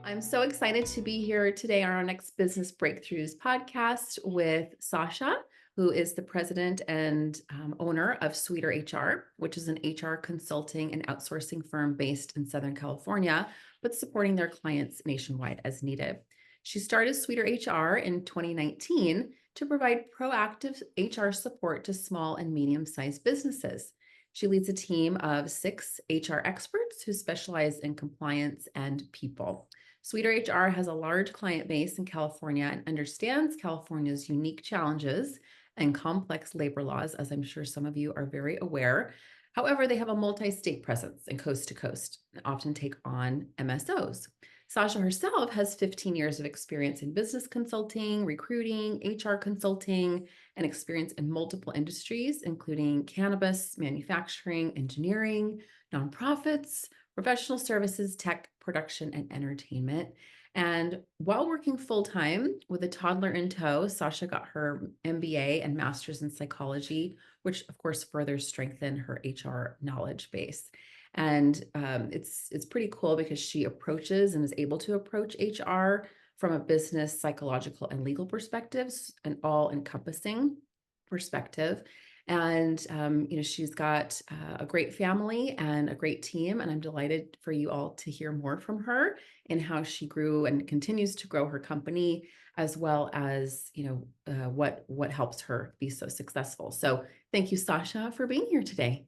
I'm so excited to be here today on our next Business Breakthroughs podcast with Sasha, who is the president and owner of SweeterHR, which is an HR consulting and outsourcing firm based in Southern California, but supporting their clients nationwide as needed. She started SweeterHR in 2019 to provide proactive HR support to small and medium-sized businesses. She leads a team of 6 HR experts who specialize in compliance and people. SweeterHR has a large client base in California and understands California's unique challenges and complex labor laws, as I'm sure some of you are very aware. However, they have a multi-state presence and coast to coast and often take on MSOs. Sasha herself has 15 years of experience in business consulting, recruiting, HR consulting, and experience in multiple industries, including cannabis, manufacturing, engineering, nonprofits, professional services, tech, production, and entertainment. And while working full-time with a toddler in tow, Sasha got her MBA and master's in psychology, which of course further strengthened her HR knowledge base. And it's pretty cool because she approaches and is able to approach HR from a business, psychological, and legal perspectives, an all-encompassing perspective. And she's got a great family and a great team, and I'm delighted for you all to hear more from her and how she grew and continues to grow her company, as well as what helps her be so successful. So thank you, Sasha, for being here today.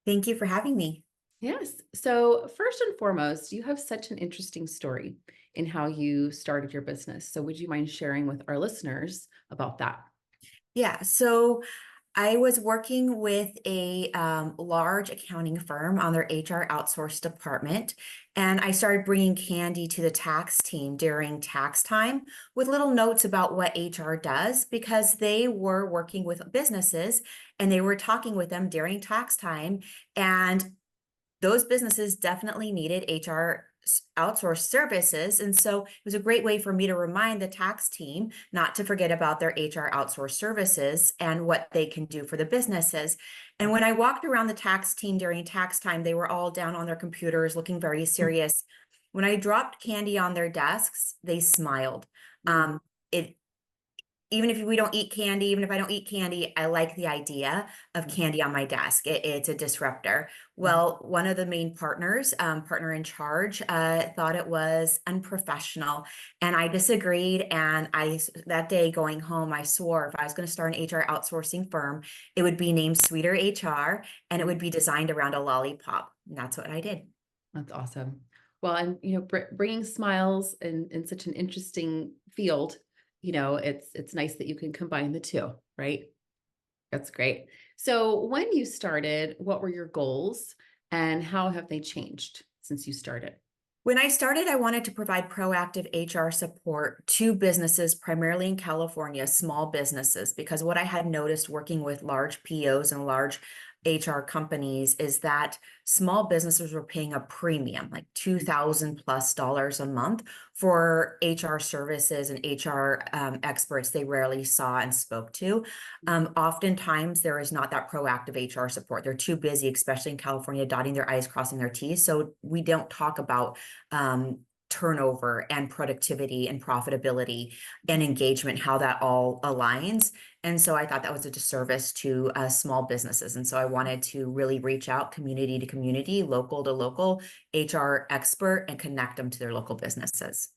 Thank you for having me. Yes. So first and foremost, you have such an interesting story in how you started your business. So would you mind sharing with our listeners about that? Yeah, so I was working with a large accounting firm on their HR outsource department, and I started bringing candy to the tax team during tax time with little notes about what HR does, because they were working with businesses and they were talking with them during tax time, and those businesses definitely needed HR outsourced services. And so it was a great way for me to remind the tax team not to forget about their HR outsourced services and what they can do for the businesses. And when I walked around the tax team during tax time, they were all down on their computers looking very serious. When I dropped candy on their desks, they smiled. It Even if we don't eat candy, even if I don't eat candy, I like the idea of candy on my desk. It's a disruptor. Well, one of the main partners, partner in charge, thought it was unprofessional, and I disagreed. And that day going home, I swore if I was going to start an HR outsourcing firm, it would be named SweeterHR, and it would be designed around a lollipop. And that's what I did. That's awesome. Well, and bringing smiles in such an interesting field, it's nice that you can combine the two, right? That's great. So when you started, what were your goals and how have they changed since you started? When I started, I wanted to provide proactive HR support to businesses, primarily in California, small businesses, because what I had noticed working with large POs and large HR companies is that small businesses were paying a premium, like $2,000+ a month for HR services and HR experts they rarely saw and spoke to. Oftentimes, there is not that proactive HR support. They're too busy, especially in California, dotting their I's, crossing their T's. So we don't talk about turnover and productivity and profitability and engagement, how that all aligns. And so I thought that was a disservice to small businesses. And so I wanted to really reach out community to community, local to local HR expert, and connect them to their local businesses.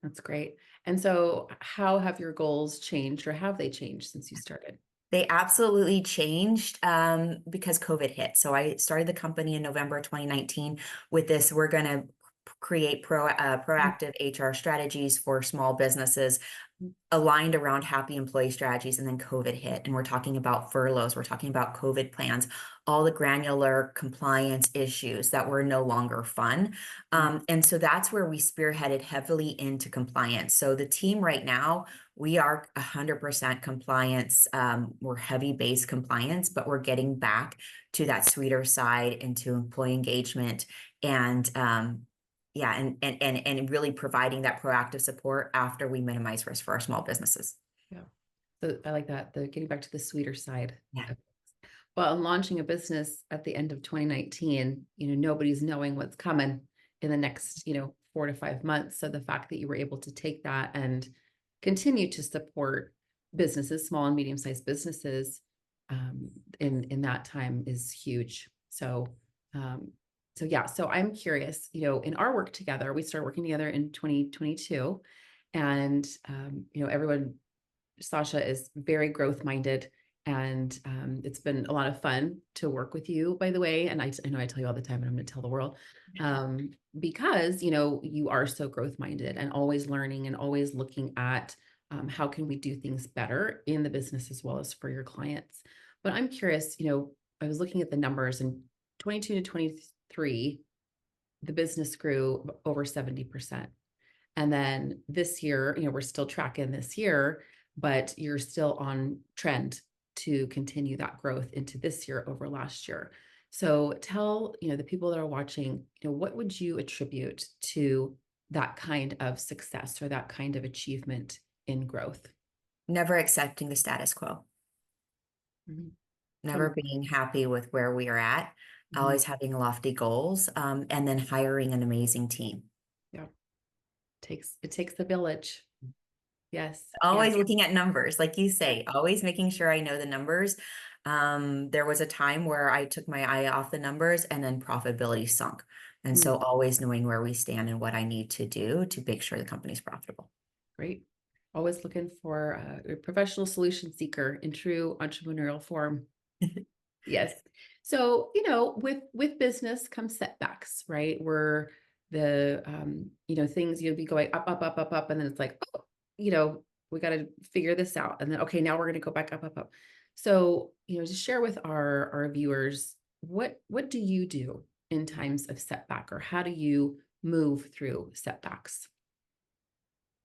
That's great. And so how have your goals changed, or have they changed since you started? They absolutely changed because COVID hit. So I started the company in November 2019 with this. We're going to create proactive HR strategies for small businesses aligned around happy employee strategies. And then COVID hit, and we're talking about furloughs. We're talking about COVID plans, all the granular compliance issues that were no longer fun. And so that's where we spearheaded heavily into compliance. So the team right now, we are 100% compliance. We're heavy base compliance, but we're getting back to that sweeter side into employee engagement and and really providing that proactive support after we minimize risk for our small businesses. Yeah. So I like that, the getting back to the sweeter side. Yeah. Well, in launching a business at the end of 2019, nobody's knowing what's coming in the next, 4 to 5 months. So the fact that you were able to take that and continue to support businesses, small and medium-sized businesses, in that time is huge. So, yeah, so I'm curious, in our work together, we started working together in 2022, and, everyone, Sasha is very growth minded, and it's been a lot of fun to work with you, by the way. And I know I tell you all the time, and I'm going to tell the world, because you are so growth minded and always learning and always looking at how can we do things better in the business as well as for your clients. But I'm curious, I was looking at the numbers in 22 to 23, the business grew over 70%. And then this year, we're still tracking this year, but you're still on trend to continue that growth into this year over last year. So tell, the people that are watching, what would you attribute to that kind of success or that kind of achievement in growth? Never accepting the status quo, Mhm. never Come- being happy with where we are at, mhm. always having lofty goals, and then hiring an amazing team. Yeah. It takes the village. Yes. Yeah. Always looking at numbers, like you say, always making sure I know the numbers. There was a time where I took my eye off the numbers and then profitability sunk. And Mm, so always knowing where we stand and what I need to do to make sure the company's profitable. great. Always looking for a professional solution seeker in true entrepreneurial form. Yes. So, with business comes setbacks, right? Where the things you'll be going up, up, up, up, up, and then it's like, oh, we got to figure this out. And then okay, now we're going to go back up, up, up. So, to share with our viewers, what do you do in times of setback, or how do you move through setbacks?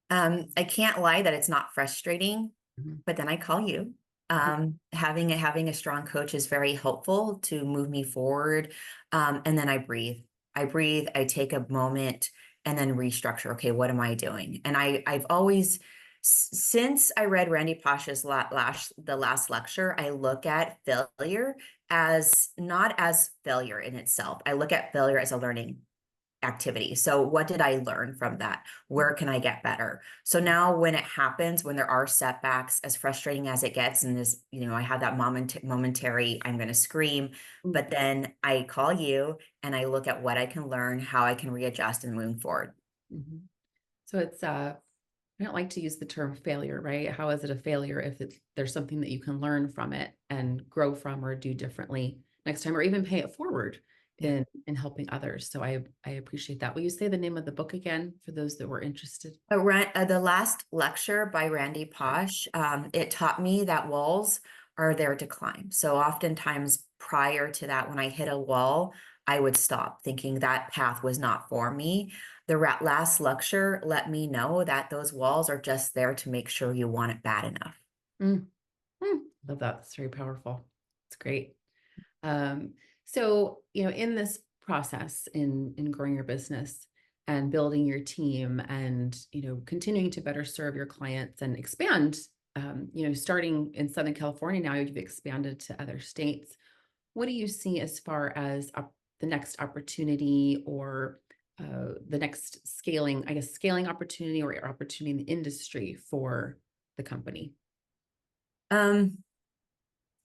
I can't lie that it's not frustrating, Mhm. but then I call you. Having a strong coach is very helpful to move me forward. And then I breathe. I take a moment and then restructure. Okay, what am I doing? And I've always, since I read Randy Pasha's the last lecture, I look at failure as not as failure in itself. I look at failure as a learning activity. So what did I learn from that? Where can I get better? So now when it happens, when there are setbacks, as frustrating as it gets, and this, I have that momentary, I'm going to scream, Mm, but then I call you and I look at what I can learn, how I can readjust and move forward. mhm. So it's I don't like to use the term failure, right? How is it a failure if there's something that you can learn from it and grow from or do differently next time, or even pay it forward Yeah. in helping others. So I appreciate that. Will you say the name of the book again for those that were interested? The last lecture by Randy Posh, it taught me that walls are there to climb. So oftentimes prior to that, when I hit a wall, I would stop thinking that path was not for me. The last lecture let me know that those walls are just there to make sure you want it bad enough. Mm, love that. That's very powerful. It's great. Um, so, in this process in growing your business and building your team and, continuing to better serve your clients and expand, starting in Southern California, now you've expanded to other states. What do you see as far as the next opportunity, or the next scaling opportunity or opportunity in the industry for the company? Um,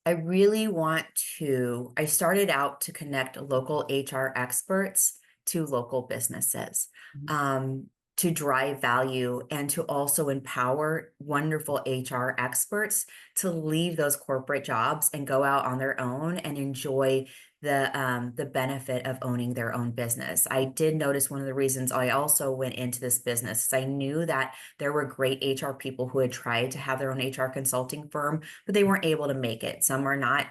I really I started out to connect local HR experts to local businesses, Mhm. um, to drive value and to also empower wonderful HR experts to leave those corporate jobs and go out on their own and enjoy the benefit of owning their own business. I did notice one of the reasons I also went into this business is I knew that there were great HR people who had tried to have their own HR consulting firm, but they weren't able to make it. Some are not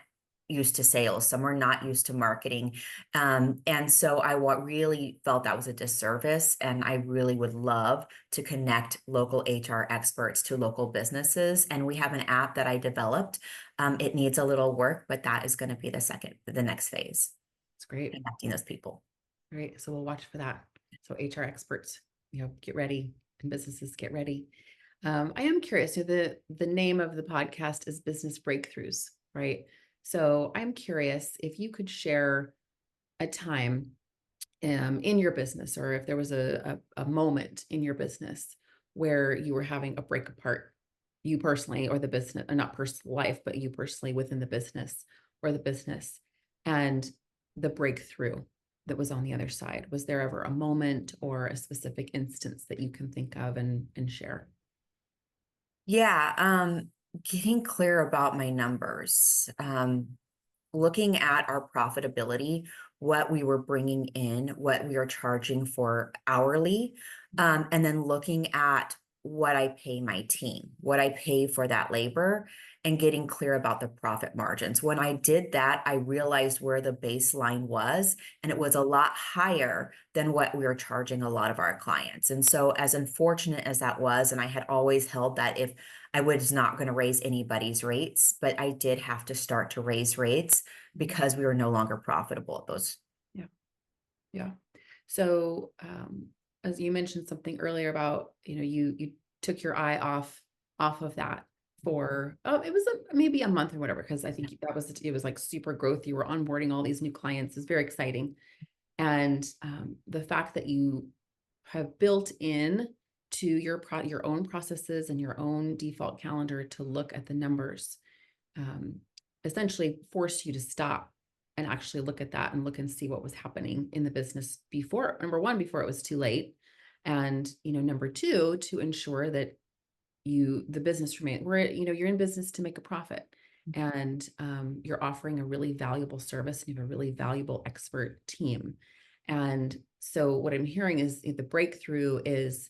used to sales, some are not used to marketing. And so really felt that was a disservice. And I really would love to connect local HR experts to local businesses. And we have an app that I developed. It needs a little work, but that is going to be the next phase, It's great. connecting those people. Great. So we'll watch for that. So HR experts, get ready, and businesses get ready. I am curious. So the name of the podcast is Business Breakthroughs, right? So I'm curious if you could share a time in your business, or if there was a moment in your business where you were having a break apart, you personally, or the business, or not personal life, but you personally within the business or the business, and the breakthrough that was on the other side. Was there ever a moment or a specific instance that you can think of and share? Yeah, getting clear about my numbers, looking at our profitability, what we were bringing in, what we are charging for hourly, and then looking at what I pay my team, what I pay for that labor, and getting clear about the profit margins. When I did that, I realized where the baseline was, and it was a lot higher than what we were charging a lot of our clients. And so, as unfortunate as that was, and I had always held that if I was not going to raise anybody's rates, but I did have to start to raise rates because we were no longer profitable at those. Yeah. Yeah. So, as you mentioned something earlier about, you took your eye off of that for, it was maybe a month or whatever, because I think it was like super growth. You were onboarding all these new clients is very exciting. And the fact that you have built in to your own processes and your own default calendar to look at the numbers, um, essentially forced you to stop and actually look at that and look and see what was happening in the business before, number one, before it was too late. And, number two, to ensure that the business you're in business to make a profit, and you're offering a really valuable service, and you have a really valuable expert team. And so what I'm hearing is the breakthrough is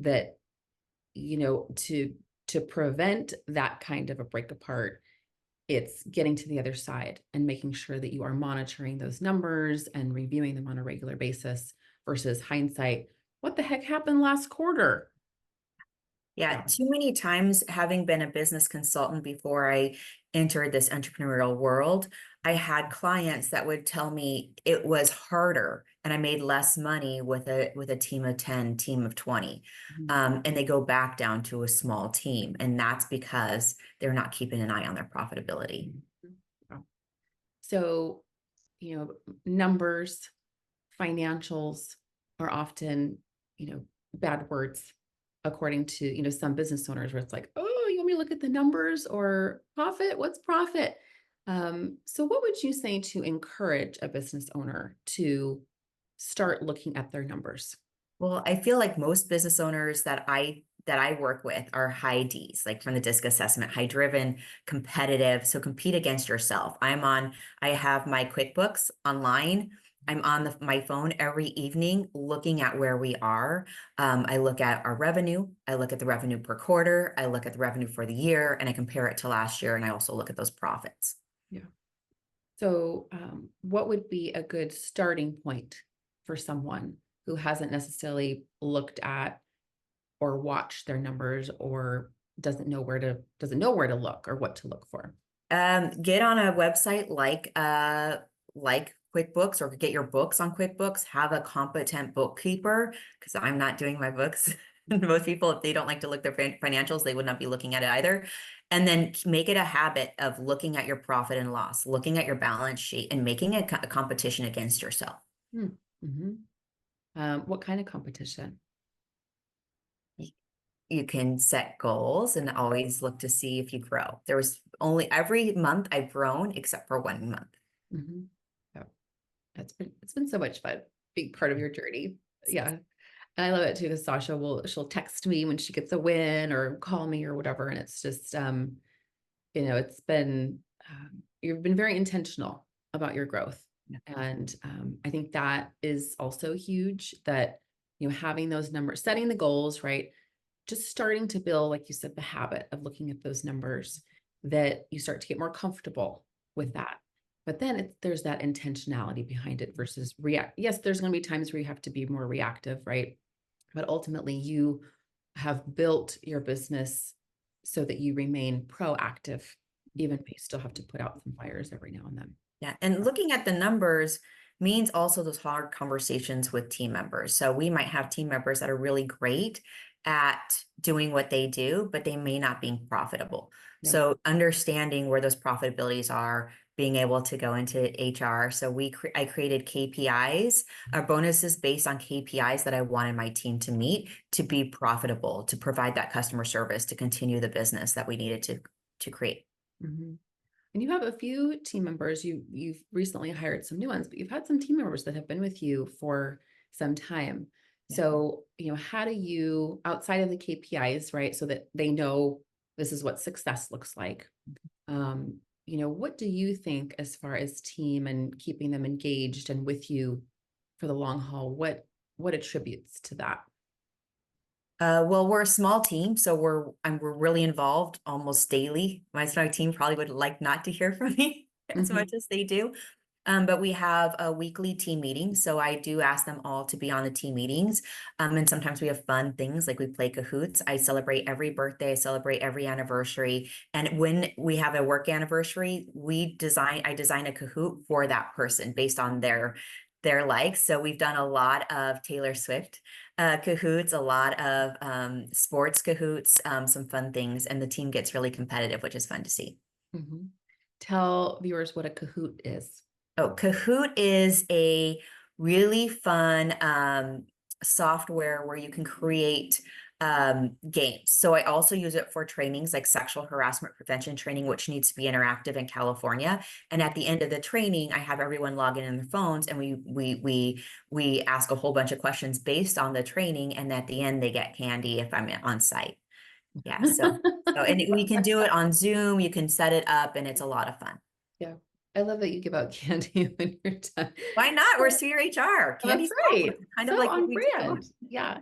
that, to prevent that kind of a break apart, it's getting to the other side and making sure that you are monitoring those numbers and reviewing them on a regular basis versus hindsight. What the heck happened last quarter? Yeah, too many times, having been a business consultant before I entered this entrepreneurial world, I had clients that would tell me it was harder and I made less money with a team of 10, team of 20. And they go back down to a small team. And that's because they're not keeping an eye on their profitability. Wow. So, numbers, financials are often, bad words, according to, some business owners, where it's like, oh, you want me to look at the numbers or profit? What's profit? So what would you say to encourage a business owner to start looking at their numbers? Well, I feel like most business owners that I work with are high Ds, like from the DISC assessment, high driven, competitive. So compete against yourself. I have my QuickBooks online. I'm on my phone every evening looking at where we are. I look at our revenue. I look at the revenue per quarter. I look at the revenue for the year, and I compare it to last year. And I also look at those profits. Yeah. So, what would be a good starting point for someone who hasn't necessarily looked at or watched their numbers, or doesn't know where to look or what to look for? Get on a website like QuickBooks, or get your books on QuickBooks. Have a competent bookkeeper, because I'm not doing my books. Most people, if they don't like to look their financials, they would not be looking at it either. And then make it a habit of looking at your profit and loss, looking at your balance sheet, and making a competition against yourself. Mm-hmm. What kind of competition? You can set goals and always look to see if you grow. There was only every month I've grown except for 1 month. Mm-hmm. Yeah. It's been so much fun being part of your journey. Yeah. And I love it too, because she'll text me when she gets a win or call me or whatever. And it's just, it's been, you've been very intentional about your growth. Yeah. And I think that is also huge, that, having those numbers, setting the goals, right? Just starting to build, like you said, the habit of looking at those numbers, that you start to get more comfortable with that. But then there's that intentionality behind it versus react. Yes, there's going to be times where you have to be more reactive, right? But ultimately, you have built your business so that you remain proactive, even if you still have to put out some fires every now and then. Yeah. And looking at the numbers means also those hard conversations with team members. So we might have team members that are really great at doing what they do, but they may not be profitable. Yeah. So understanding where those profitabilities are, being able to go into HR. So I created KPIs, bonuses based on KPIs that I wanted my team to meet to be profitable, to provide that customer service, to continue the business that we needed to create. Mhm. And you have a few team members. You've recently hired some new ones, but you've had some team members that have been with you for some time. Yeah. So, how do you, outside of the KPIs, right, so that they know this is what success looks like, what do you think as far as team and keeping them engaged and with you for the long haul? What attributes to that? Well, we're a small team, so we're really involved almost daily. My team probably would like not to hear from me as much Mhm. as they do. But we have a weekly team meeting, so I do ask them all to be on the team meetings. And sometimes we have fun things like we play Kahoots. I celebrate every birthday, I celebrate every anniversary. And when we have a work anniversary, I design a Kahoot for that person based on their likes. So we've done a lot of Taylor Swift Kahoots, a lot of sports Kahoots, some fun things, and the team gets really competitive, which is fun to see. Mhm. Tell viewers what a Kahoot is. Oh, Kahoot is a really fun software where you can create games. So I also use it for trainings like sexual harassment prevention training, which needs to be interactive in California. And at the end of the training, I have everyone log in their phones, and we ask a whole bunch of questions based on the training. And at the end, they get candy if I'm on site. Yeah. And we can do it on Zoom. You can set it up, and it's a lot of fun. Yeah. I love that you give out candy when you're done. Why not? We're SweeterHR. That's Candy's awesome. right. It's kind So of like what on we do. brand. Yeah.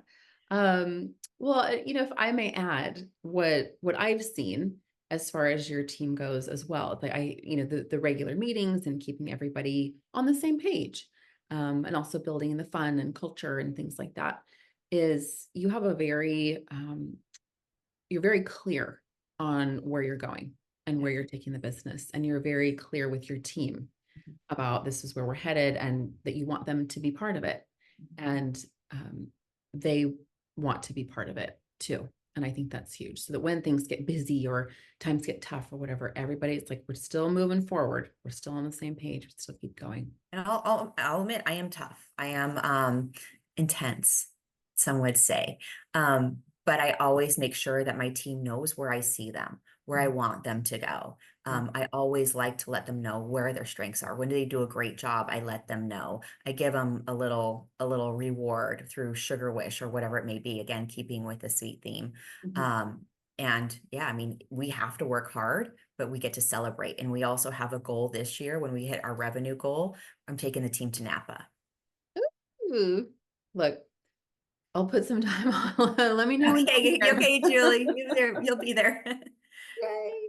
Well, if I may add what I've seen as far as your team goes as well, the regular meetings and keeping everybody on the same page, and also building the fun and culture and things like that, is you have you're very clear on where you're going and where you're taking the business, and you're very clear with your team about this is where we're headed and that you want them to be part of it. And they want to be part of it too. And I think that's huge. So that when things get busy or times get tough or whatever, everybody's like, we're still moving forward. We're still on the same page. We still keep going. And I'll admit I am tough. I am intense, some would say. But I always make sure that my team knows where I see them, where I want them to go. I always like to let them know where their strengths are. When they do a great job, I let them know. I give them a little reward through Sugar Wish or whatever it may be. Again, keeping with the sweet theme. Mhm. And yeah, I mean, we have to work hard, but we get to celebrate. And we also have a goal this year. When we hit our revenue goal, I'm taking the team to Napa. Ooh, look, I'll put some time on. Let me know when you're Okay, there. okay, Julie, you'll be there. Yay.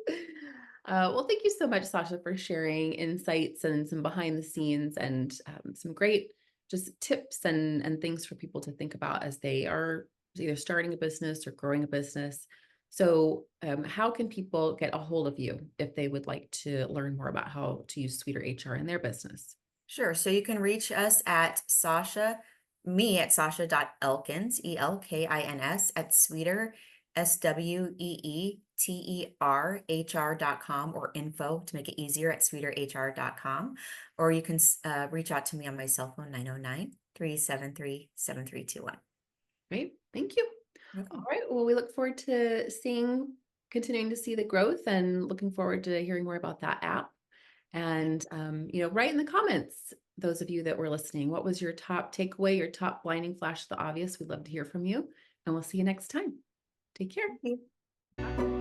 Well, thank you so much, Sasha, for sharing insights and some behind the scenes and some great just tips and things for people to think about as they are either starting a business or growing a business. So, how can people get a hold of you if they would like to learn more about how to use SweeterHR in their business? Sure. So you can reach us at Sasha.Elkins, ELKINS at Sweeter, SWEETERHR.com, or info to make it easier at SweeterHR.com. Or you can reach out to me on my cell phone, 909-373-7321. Great. Thank you. All right. Well, we look forward to continuing to see the growth and looking forward to hearing more about that app. And, write in the comments, those of you that were listening, what was your top takeaway, your top blinding flash of the obvious? We'd love to hear from you, and we'll see you next time. Take care. Thank you.